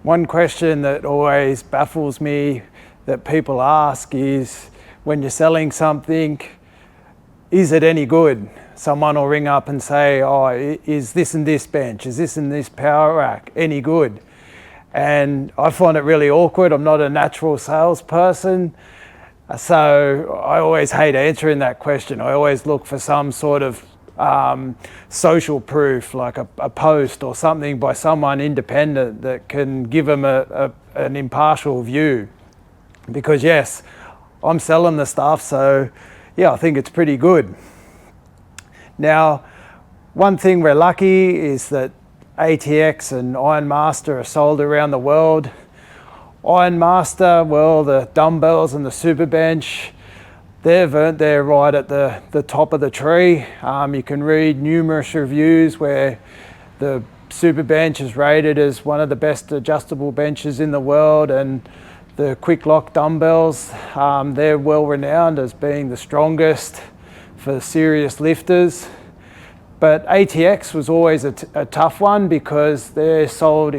One question that always baffles me that people ask is, when you're selling something, is it any good? Someone will ring up and say, oh, is this and this bench, is this and this power rack any good? And I find it really awkward. I'm not a natural salesperson, so I always hate answering that question. I always look for some sort of social proof, like a post or something by someone independent that can give them an impartial view. Because yes, I'm selling the stuff, so yeah, I think it's pretty good. Now, one thing we're lucky is that ATX and Ironmaster are sold around the world. Ironmaster, well, the dumbbells and the super bench, they're right at the top of the tree. You can read numerous reviews where the super bench is rated as one of the best adjustable benches in the world, and the quick lock dumbbells, they're well renowned as being the strongest for serious lifters. But ATX was always a tough one because they're sold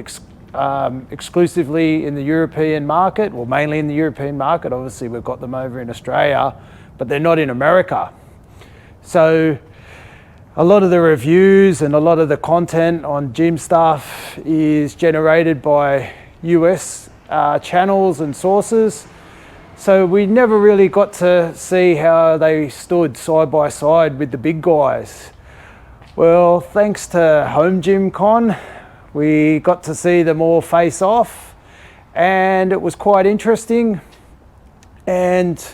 exclusively in the European market, or mainly in the European market. Obviously we've got them over in Australia, but they're not in America. So a lot of the reviews and a lot of the content on gym stuff is generated by US channels and sources. So we never really got to see how they stood side by side with the big guys. Well, thanks to Home Gym Con, we got to see them all face off, and it was quite interesting. And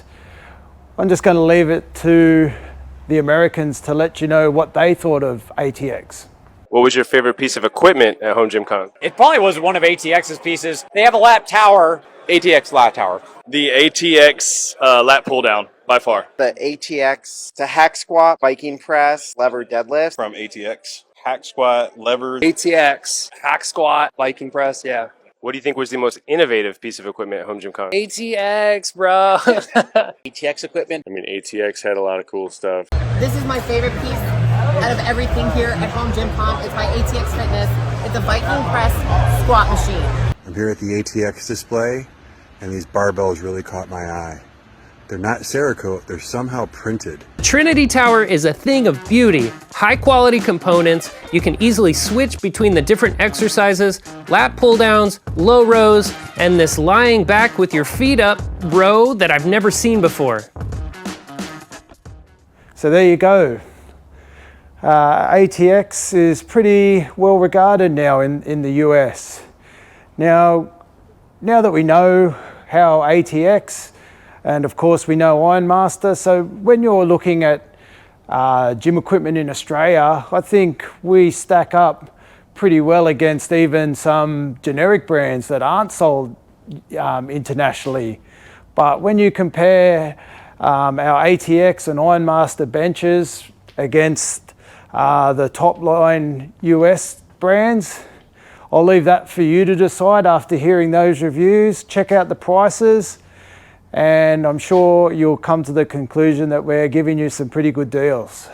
I'm just going to leave it to the Americans to let you know what they thought of ATX. What was your favorite piece of equipment at Home Gym Con? It probably was one of ATX's pieces. They have a lap tower. ATX lat tower. The ATX lat pull down, by far. The ATX, the hack squat, Viking press, lever deadlift. From ATX. Hack squat, levers. ATX, hack squat, Viking press, yeah. What do you think was the most innovative piece of equipment at Home Gym Con? ATX, bro. ATX equipment. I mean, ATX had a lot of cool stuff. This is my favorite piece out of everything here at Home Gym Con. It's my ATX Fitness. It's a Viking press squat machine. I'm here at the ATX display, and these barbells really caught my eye. They're not Cerakote, they're somehow printed. Trinity Tower is a thing of beauty. High quality components, you can easily switch between the different exercises, lat pull downs, low rows, and this lying back with your feet up row that I've never seen before. So there you go. ATX is pretty well regarded now in the US. Now that we know how ATX, and of course we know Ironmaster, so when you're looking at gym equipment in Australia, I think we stack up pretty well against even some generic brands that aren't sold internationally. But when you compare our ATX and Ironmaster benches against the top line US brands, I'll leave that for you to decide after hearing those reviews. Check out the prices, and I'm sure you'll come to the conclusion that we're giving you some pretty good deals.